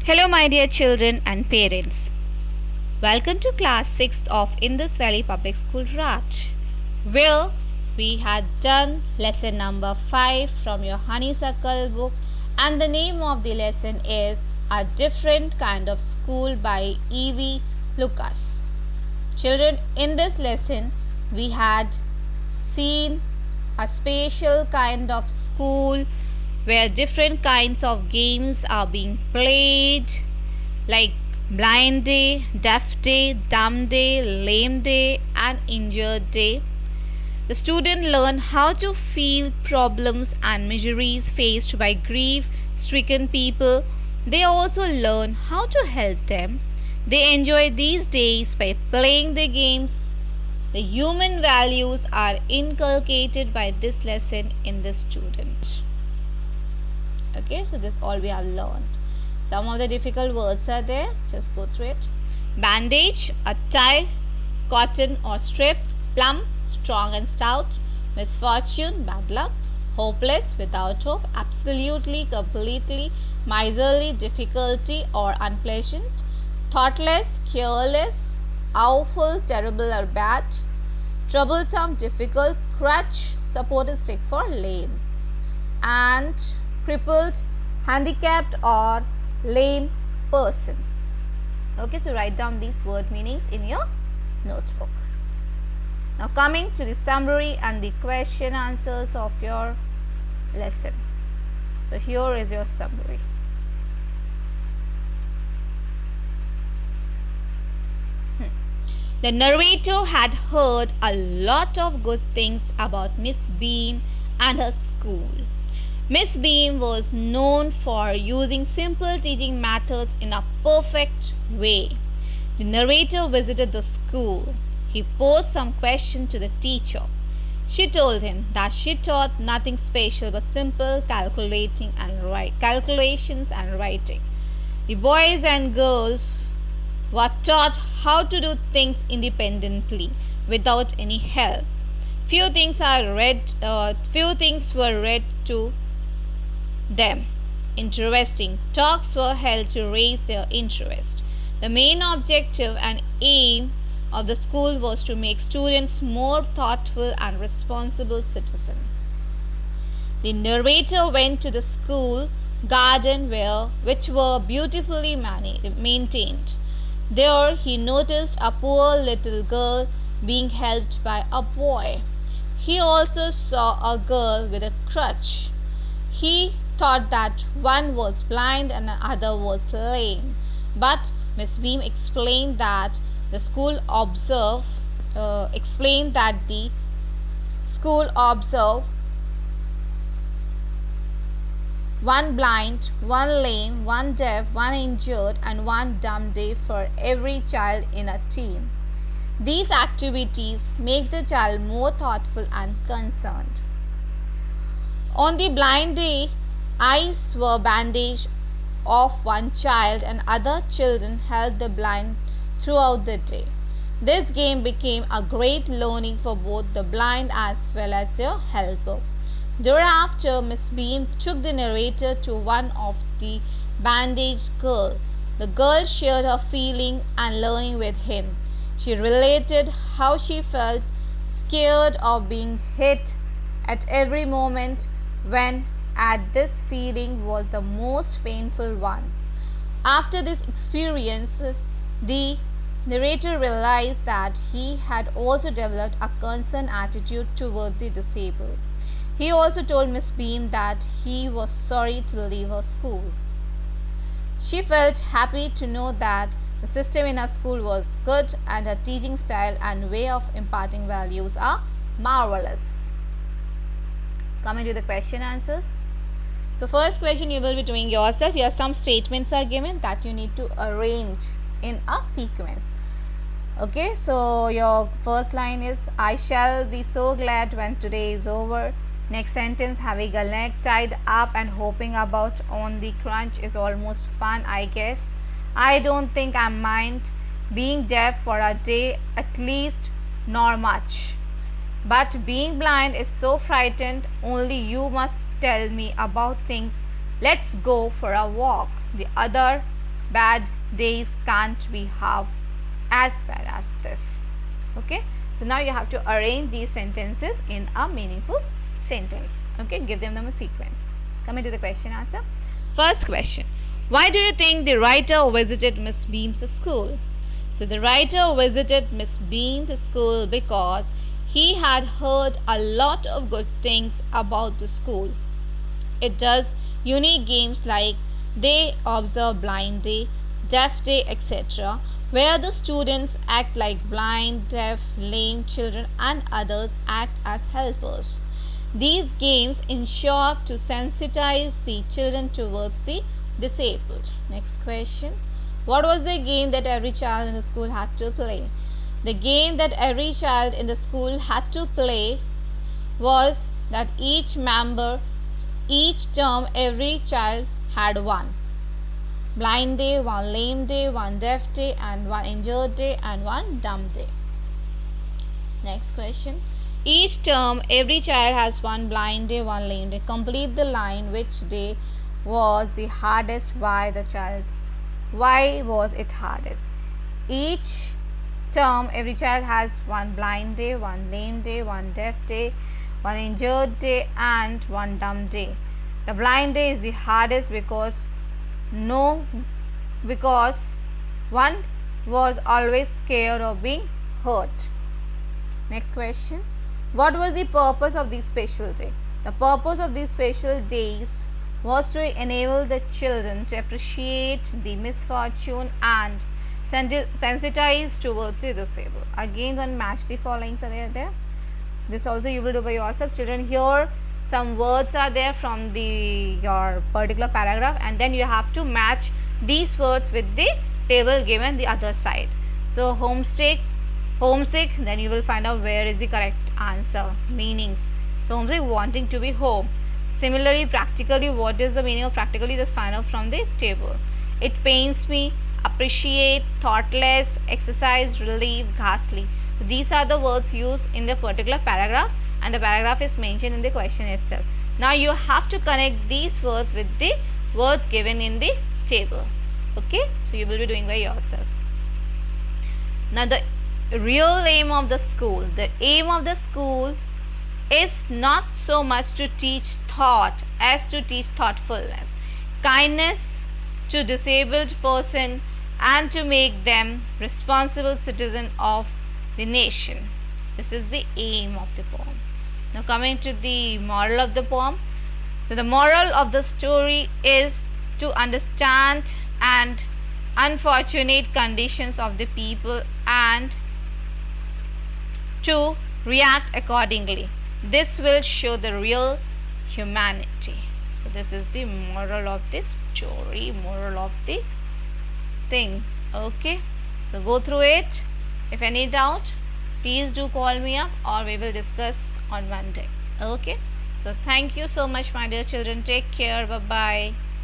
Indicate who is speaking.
Speaker 1: Hello, my dear children and parents. Welcome to class 6th of Indus Valley Public School Raj, where we had done lesson number 5 from your honeysuckle book, and the name of the lesson is A Different Kind of School by E.V. Lucas. Children, in this lesson, we had seen a special kind of school where different kinds of games are being played, like blind day, deaf day, dumb day, lame day, and injured day. The student learn how to feel problems and miseries faced by grief-stricken people. They also learn how to help them. They enjoy these days by playing the games. The human values are inculcated by this lesson in the student. Okay, so this all we have learned. Some of the difficult words are there. Just go through it. Bandage, a tie, cotton or strip, plump, strong and stout, misfortune, bad luck, hopeless, without hope, absolutely, completely, miserly, difficulty or unpleasant, thoughtless, careless, awful, terrible or bad, troublesome, difficult, crutch, supportive stick for lame, and crippled, handicapped or lame person. Okay, so write down these word meanings in your notebook. Now coming to the summary and the question answers of your lesson. So here is your summary. The narrator had heard a lot of good things about Miss Beam and her school. Miss Beam was known for using simple teaching methods in a perfect way. The narrator visited the school. He posed some question to the teacher. She told him that she taught nothing special but simple calculations and writing. The boys and girls were taught how to do things independently without any help. Few things were read to them. Interesting talks were held to raise their interest. The main objective and aim of the school was to make students more thoughtful and responsible citizens. The narrator went to the school garden which were beautifully maintained. There he noticed a poor little girl being helped by a boy. He also saw a girl with a crutch. He thought that one was blind and the other was lame, but Miss Beam explained that the school observed one blind, one lame, one deaf, one injured, and one dumb day for every child in a team. These activities make the child more thoughtful and concerned. On the blind day, eyes were bandaged off one child and other children held the blind throughout the day. This game became a great learning for both the blind as well as their helper. Thereafter, Miss Beam took the narrator to one of the bandaged girl. The girl shared her feeling and learning with him. She related how she felt scared of being hit at every moment, when this feeling was the most painful one. After this experience, the narrator realized that he had also developed a concerned attitude toward the disabled. He also told Miss Beam that he was sorry to leave her school. She felt happy to know that the system in her school was good and her teaching style and way of imparting values are marvelous. Coming to the question answers. So first question you will be doing yourself. Here some statements are given that you need to arrange in a sequence. Okay, so your first line is, I shall be so glad when today is over. Next sentence, having a leg tied up and hopping about on the crunch is almost fun, I guess. I don't think I mind being deaf for a day, at least nor much. But being blind is so frightened, only you must tell me about things. Let's go for a walk. The other bad days can't be half as bad as this. Okay, so now you have to arrange these sentences in a meaningful sentence. Okay, give them a sequence. Coming to the question answer. First question, why do you think the writer visited Miss Beam's school? So the writer visited Miss Beam's school because he had heard a lot of good things about the school. It does unique games like They Observe Blind Day, Deaf Day, etc., where the students act like blind, deaf, lame children and others act as helpers. These games ensure to sensitize the children towards the disabled. Next question. What was the game that every child in the school had to play? The game that every child in the school had to play was that each term every child had one blind day, one lame day, one deaf day, and one injured day, and one dumb day. Next question. Each term every child has one blind day, one lame day. Complete the line. Which day was the hardest? Why was it hardest? Each term every child has one blind day, one lame day, one deaf day, one injured day, and one dumb day. The blind day is the hardest because one was always scared of being hurt. Next question. What was the purpose of this special day? The purpose of these special days was to enable the children to appreciate the misfortune and sensitize towards the disabled. Again, one match the followings are there. This also you will do by yourself. Children, here some words are there from your particular paragraph, and then you have to match these words with the table given the other side. So homesick, then you will find out where is the correct answer. Meanings. So homesick, wanting to be home. Similarly, practically, what is the meaning of practically? Just find out from the table. It pains me, appreciate, thoughtless, exercise, relieve, ghastly. So these are the words used in the particular paragraph, and the paragraph is mentioned in the question itself. Now you have to connect these words with the words given in the table. Okay, so you will be doing by yourself. Now the real aim of the school. The aim of the school is not so much to teach thought as to teach thoughtfulness, kindness to disabled person, and to make them responsible citizen of the nation. This is the aim of the poem. Now coming to the moral of the poem. So the moral of the story is to understand and unfortunate conditions of the people and to react accordingly. This will show the real humanity. So this is the moral of the story, moral of the thing. Okay, so go through it. If any doubt, please do call me up, or we will discuss on Monday. Okay, so thank you so much, my dear children. Take care. Bye bye.